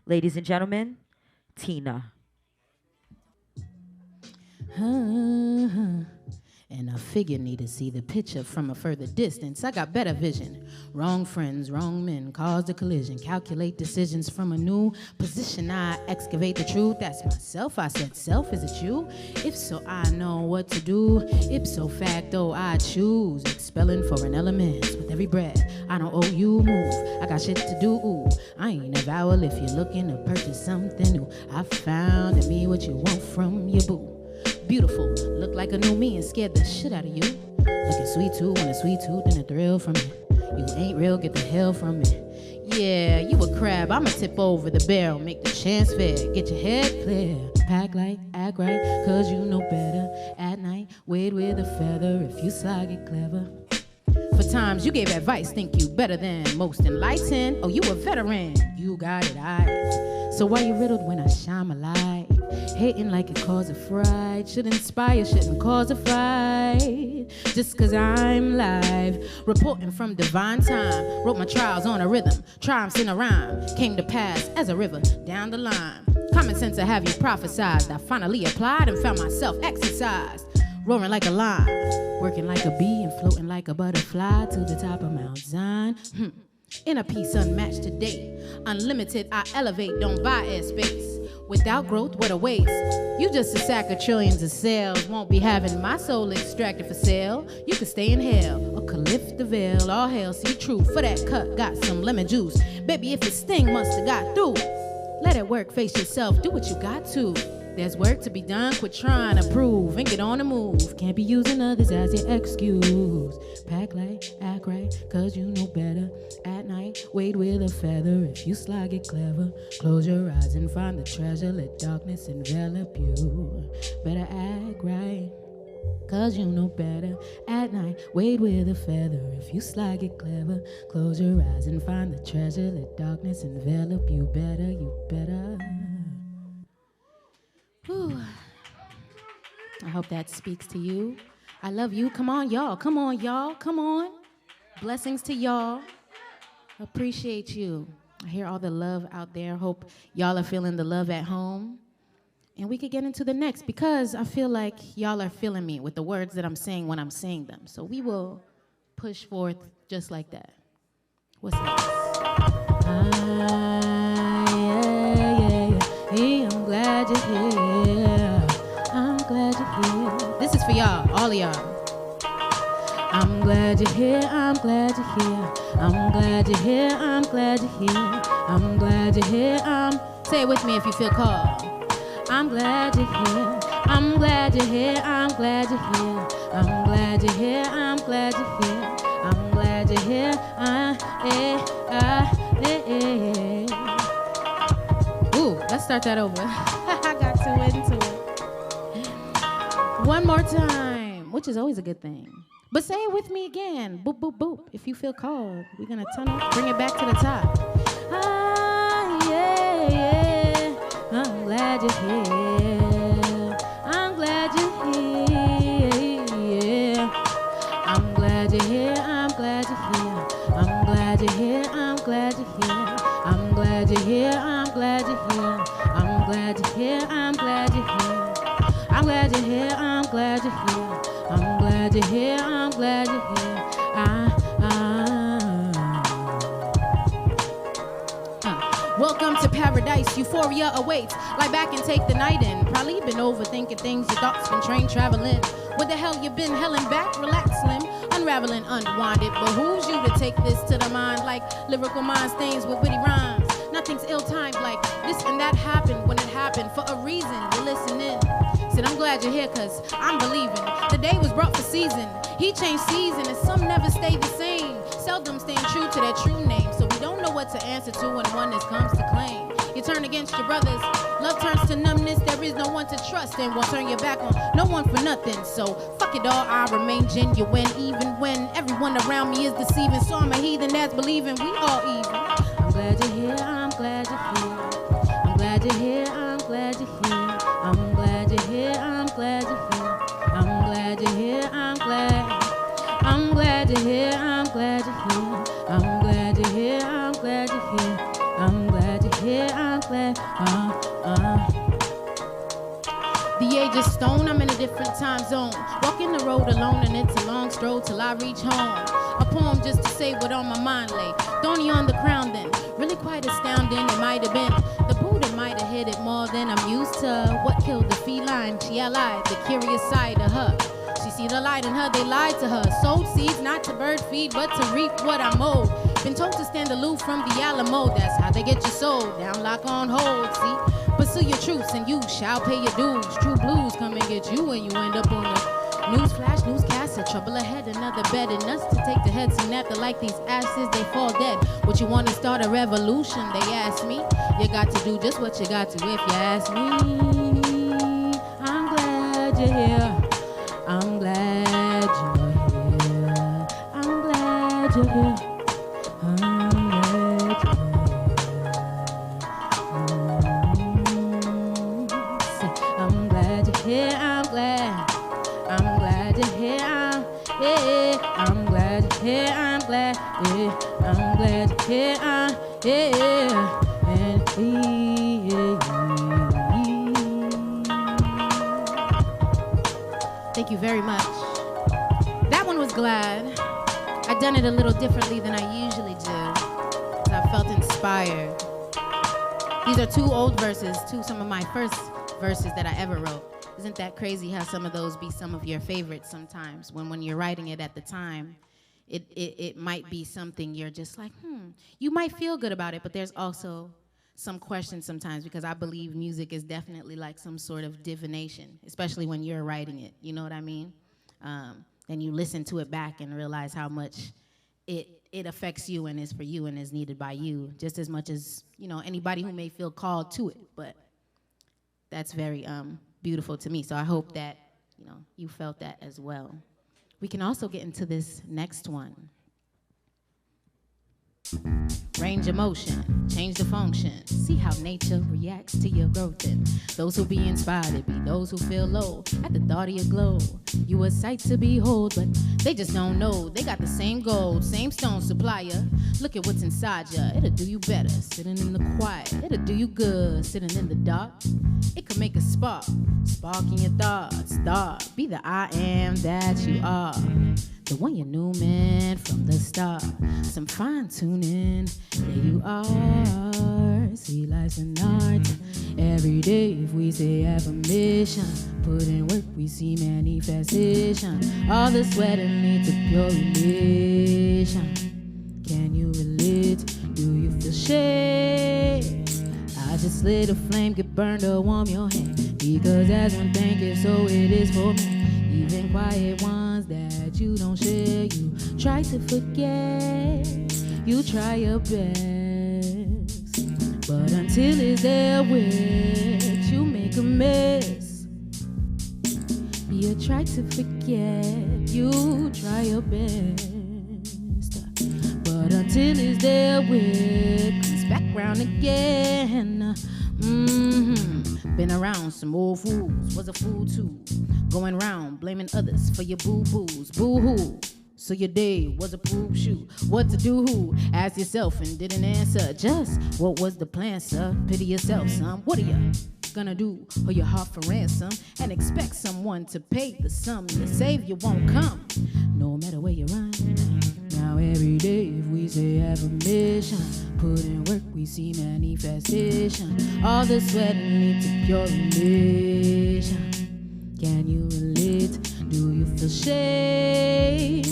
Ladies and gentlemen, Tina. And I figure need to see the picture from a further distance. I got better vision. Wrong friends, wrong men cause the collision. Calculate decisions from a new position. I excavate the truth. That's myself. I said, self, is it you? If so, I know what to do. Ipso facto, I choose. Expelling foreign elements with every breath. I don't owe you move. I got shit to do. Ooh, I ain't a vowel if you're looking to purchase something new. I found in me what you want from your boo. Beautiful, look like a new me and scared the shit out of you. Looking sweet too, want a sweet tooth and a thrill from it. You ain't real, get the hell from it. Yeah, you a crab, I'ma tip over the barrel, make the chance fair, get your head clear. Pack light, act right, cause you know better. At night, wade with a feather, if you slide it clever. For times you gave advice, think you better than most enlightened. Oh, you a veteran, you got it, so why you riddled when I shine my light? Hating like it cause a fright. Should inspire, shouldn't cause a fight. Just cause I'm live, reporting from divine time. Wrote my trials on a rhythm, triumphs in a rhyme. Came to pass as a river down the line. Common sense to have you prophesized. I finally applied and found myself exercised. Roaring like a lion, working like a bee and floating like a butterfly to the top of Mount Zion. Inner peace unmatched to date. Unlimited, I elevate, don't buy airspace. Without growth, what a waste. You just a sack of trillions of cells. Won't be having my soul extracted for sale. You could stay in hell or could lift the veil. All hell, see true. For that cut, got some lemon juice. Baby, if it sting, must have got through. Let it work, face yourself, do what you got to. There's work to be done, quit trying to prove and get on the move. Can't be using others as your excuse. Pack light, act right, cause you know better. At night, wade with a feather. If you slide, get clever. Close your eyes and find the treasure. Let darkness envelop you. Better act right, cause you know better. At night, wade with a feather. If you slide, get clever. Close your eyes and find the treasure. Let darkness envelop you. Better, you better. Whew. I hope that speaks to you. I love you. Come on, y'all. Come on, y'all. Come on. Blessings to y'all. Appreciate you. I hear all the love out there. Hope y'all are feeling the love at home. And we could get into the next because I feel like y'all are feeling me with the words that I'm saying when I'm saying them. So we will push forth just like that. What's next? Hey, I'm glad you're here. I'm glad you're here. This is for y'all, all of y'all. I'm glad you're here. I'm glad you're here. I'm glad you're here. I'm glad you're here. I'm glad you're here. Say it with me if you feel called. I'm glad you're here. I'm glad you're here. I'm glad you're here. I'm glad you're here. I'm glad you're here. I'm glad you're here. Ooh, let's start that over. I got too into it. One more time, which is always a good thing. But say it with me again. Boop, boop, boop. If you feel called, we're gonna bring it back to the top. Yeah, yeah. I'm glad you're here. I'm glad you're here. I'm glad you're here. I'm glad you're here. I'm glad you're here. I'm glad you're here. I'm glad you're here. I'm glad you're here. I'm glad you're here. I'm glad you're here. I'm glad you're here. I'm glad you're here. I'm glad you're here. I'm glad you're here. Welcome to paradise. Euphoria awaits. Lie back and take the night in. Probably been overthinking things. Your thoughts been train traveling. What the hell you been helling back? Relax, slim. Unraveling, unwind it. Behooves you to take this to the mind like lyrical mind stains with witty rhymes. Nothing's ill-timed like this and that happened when it happened for a reason. You're listening. Said I'm glad you're here cause I'm believing. The day was brought for season. He changed season and some never stay the same. Seldom staying true to their true name. So we don't know what to answer to when oneness comes to claim. You turn against your brothers. Love turns to numbness. There is no one to trust and won't turn your back on no one for nothing. So fuck it all, I remain genuine even when everyone around me is deceiving. So I'm a heathen that's believing we all even. I'm glad you're here. I'm glad you're here. I'm glad you're here. I'm glad you're here. I'm glad you're here. I'm glad you're here. I'm glad you're here. I'm glad. I'm glad you're here. I'm glad you're here. I'm glad you're here. I'm glad you're here. I'm glad you're here. I'm glad. glad. The age of stone, I'm in a different time zone. Walking the road alone and it's a long stroll till I reach home. A poem just to say what on my mind lay. Thorny on the crown then, really quite astounding. It might have been the Buddha might have hit it more than I'm used to. What killed the feline? She allied the curious side of her. She see the light in her, they lied to her. Sowed seeds not to bird feed, but to reap what I mowed. Been told to stand aloof from the Alamo. That's how they get you sold. Down, lock on hold, see? Pursue your truths and you shall pay your dues. True blues come and get you when you end up on the news flash, newscast. Trouble ahead, another bed and us to take the heads and after like these ashes, they fall dead. What you want to start a revolution? They ask me. You got to do just what you got to if you ask me. I'm glad you're here. I'm glad you're here. I'm glad you're here. Thank you very much. That one was glad. I done it a little differently than I usually do. I felt inspired. These are two old verses, some of my first verses that I ever wrote. Isn't that crazy how some of those be some of your favorites sometimes? When you're writing it at the time, it might be something you're just like, You might feel good about it, but there's also some questions sometimes because I believe music is definitely like some sort of divination, especially when you're writing it, you know what I mean? And you listen to it back and realize how much it affects you and is for you and is needed by you, just as much as, anybody who may feel called to it, but that's very beautiful to me. So I hope that, you felt that as well. We can also get into this next one. Range of motion, change the function. See how nature reacts to your growth. And those who be inspired be those who feel low at the thought of your glow. You a sight to behold, but they just don't know. They got the same gold, same stone supplier. Look at what's inside ya. It'll do you better sitting in the quiet. It'll do you good sitting in the dark. It could make a spark in your thoughts. Start, be the I am that you are. The one you knew, man, from the start. Some fine tuning, there you are. See, life's an art. Every day, if we say affirmation, put in work, we see manifestation. All the sweat and needs of pure elation. Can you relate? Do you feel shame? I just let a flame get burned to warm your hand. Because as one thing is, so it is for me. Even quiet ones that you don't share, you try to forget, you try your best, but until it's there with you make a mess. You try to forget, you try your best, but until it's there with comes back round again. Been around some old fools, was a fool too. Going round blaming others for your boo-boos, boo-hoo. So your day was a poop shoot. What to do, who? Ask yourself and didn't answer. Just what was the plan, sir? Pity yourself, son. What are you gonna do? Hold your heart for ransom and expect someone to pay the sum. Your savior won't come, no matter where you run. Now every day if we say affirmation, put in work we see manifestation. All the sweat and leads to pure elation. Can you relate? Do you feel shame?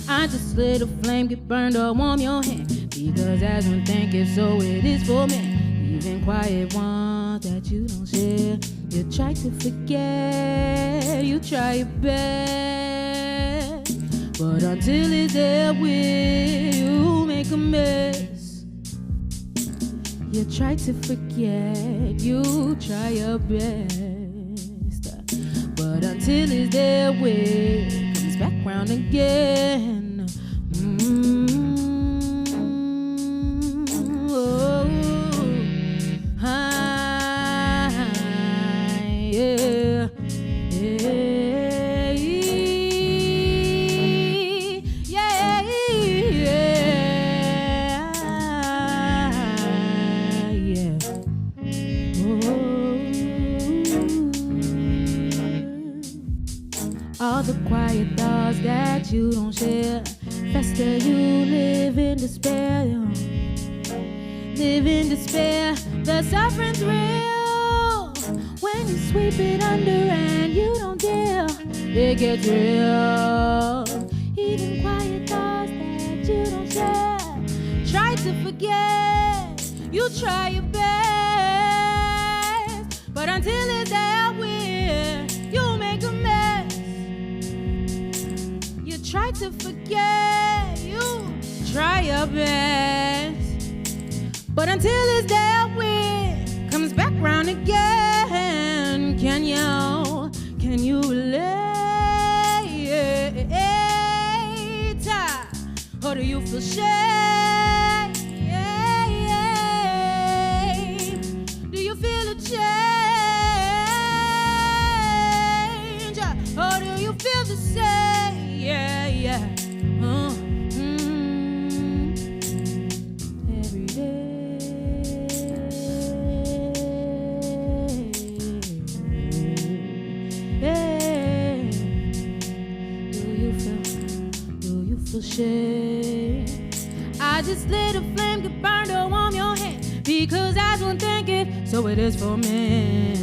I just let a flame get burned or warm your hand. Because as one thing is, so it is for me. Even quiet ones that you don't share. You try to forget, you try your best, but until it's there with you make a mess. You try to forget, you try your best, but until it's there with comes back round again. All the quiet thoughts that you don't share. Fester, you live in despair. Live in despair. The suffering's real when you sweep it under and you don't dare. It gets real. Even quiet thoughts that you don't share. Try to forget. You try your best, but until it's there with you make a mess. You try to forget. You try your best. But until it's there, it comes back round again. Can you relate? Or do you feel shame? Do you feel a change? Or do you feel the same? Yeah. Every day. Shame. I just lit a flame, get burned or warm your hand, because as one think it, so it is for me.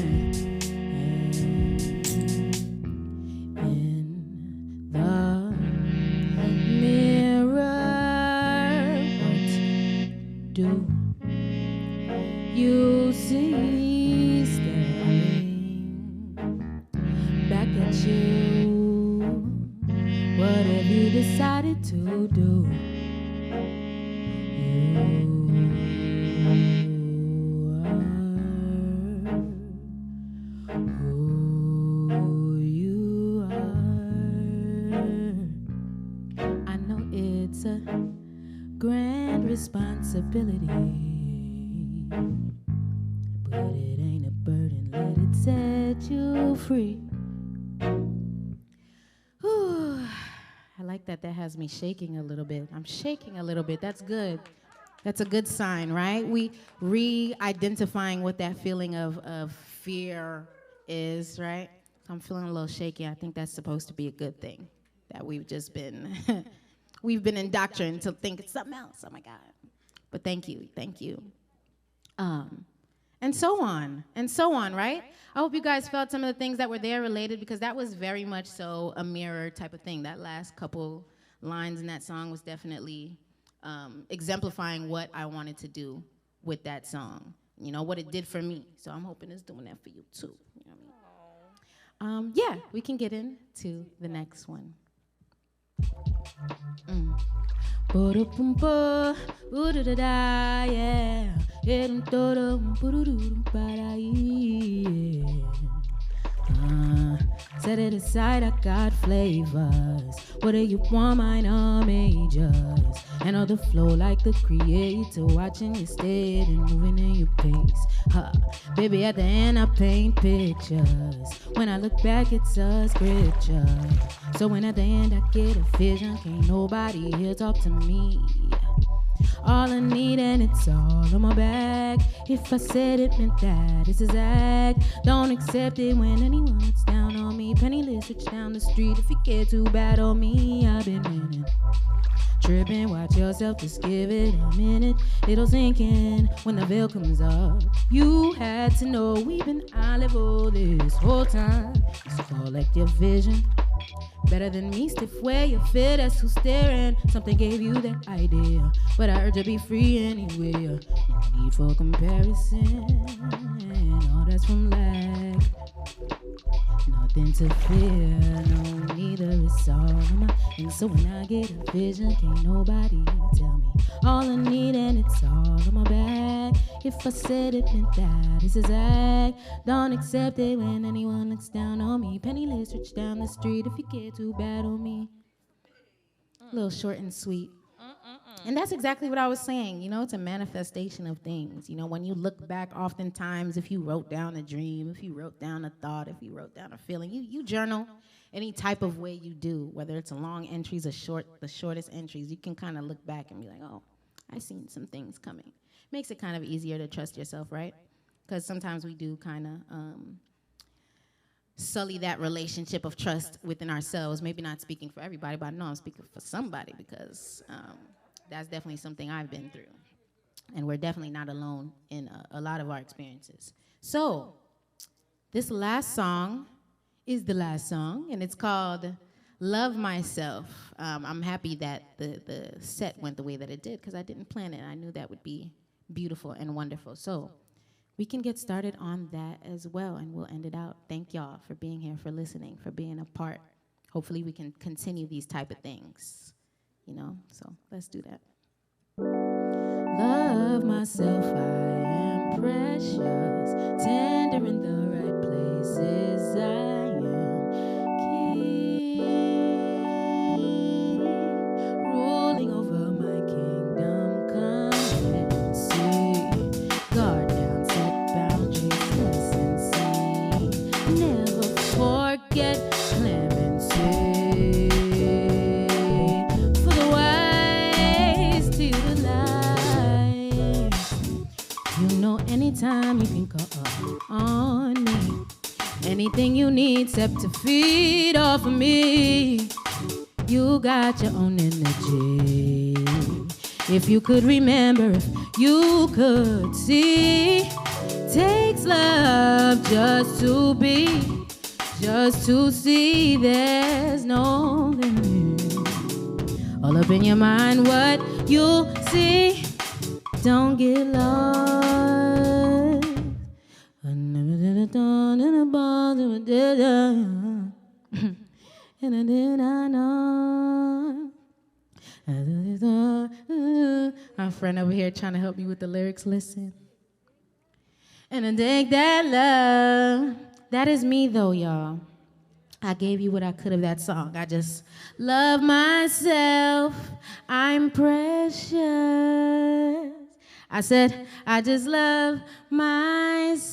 In the mirror, what do you see staring back at you? What have you decided to do? You are. I know it's a grand responsibility, but it ain't a burden. Let it set you free. I like that has me shaking a little bit. I'm shaking a little bit. That's good. That's a good sign, right? We re-identifying what that feeling of fear is, right? I'm feeling a little shaky. I think that's supposed to be a good thing, that we've just been, we've been indoctrinated to think it's something else. Oh my God. But thank you. And so on, right? I hope you guys felt some of the things that were there related, because that was very much so a mirror type of thing. That last couple lines in that song was definitely exemplifying what I wanted to do with that song. You know, what it did for me. So I'm hoping it's doing that for you too. You know what I mean? Yeah, we can get into the next one. Set it aside, I got flavors. What do you want? Mine are majors. And all the flow like the creator, watching you steady and moving in your pace. Baby, at the end I paint pictures. When I look back, it's a scripture. So when at the end I get a vision, can't nobody here talk to me. All I need and it's all on my back. If I said it meant that, it's his act. Don't accept it when anyone looks down on me. Penniless, rich down the street. If you care too bad on me, I've been winning. Tripping, watch yourself, just give it a minute. It'll sink in when the veil comes up. You had to know we've been eye level this whole time. It's a collective vision. Better than me, stiff where you fit, that's who's staring. Something gave you that idea, but I urge to be free anyway. No need for comparison, all that's from lack. Nothing to fear, no, neither is all of my. And so when I get a vision, can't nobody tell me. All I need and it's all on my back. If I said it meant that, it's his act. Don't accept it when anyone looks down on me. Penniless, rich down the street. If you care too bad on me. A little short and sweet. And that's exactly what I was saying. You know, it's a manifestation of things. You know, when you look back, oftentimes, if you wrote down a dream, if you wrote down a thought, if you wrote down a feeling, you journal any type of way you do, whether it's a long entries, the shortest entries, you can kind of look back and be like, oh, I seen some things coming. Makes it kind of easier to trust yourself, right? Because sometimes we do kind of sully that relationship of trust within ourselves. Maybe not speaking for everybody, but I know I'm speaking for somebody because that's definitely something I've been through. And we're definitely not alone in a lot of our experiences. So this last song is the last song, and it's called Love Myself. I'm happy that the set went the way that it did because I didn't plan it. I knew that would be beautiful and wonderful. So we can get started on that as well, and we'll end it out. Thank y'all for being here, for listening, for being a part. Hopefully we can continue these type of things, you know? So let's do that. Love myself, I am precious, tender in the right places, I am king, ruling over my kingdom, come and see, guard down, set boundaries, listen, see, never forget clemency, for the wise to the light. You know anytime you can call on me, anything you need except to feed off of me. You got your own energy. If you could remember, if you could see, takes love just to be, just to see there's no limit. All up in your mind, what you see, don't get lost. My friend over here trying to help me with the lyrics, listen. And I dig that love. That is me though, y'all. I gave you what I could of that song. I just love myself. I'm precious. I said, I just love myself.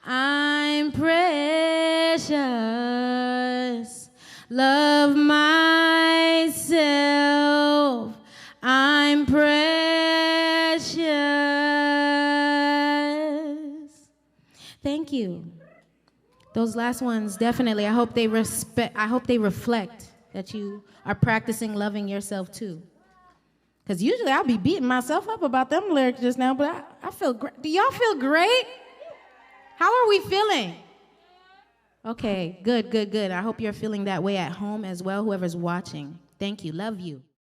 I'm precious. Love myself. I'm precious. Thank you. Those last ones, definitely. I hope they reflect that you are practicing loving yourself too. Because usually I'll be beating myself up about them lyrics just now, but I feel great. Do y'all feel great? How are we feeling? Okay, good, good, good. I hope you're feeling that way at home as well, whoever's watching. Thank you. Love you.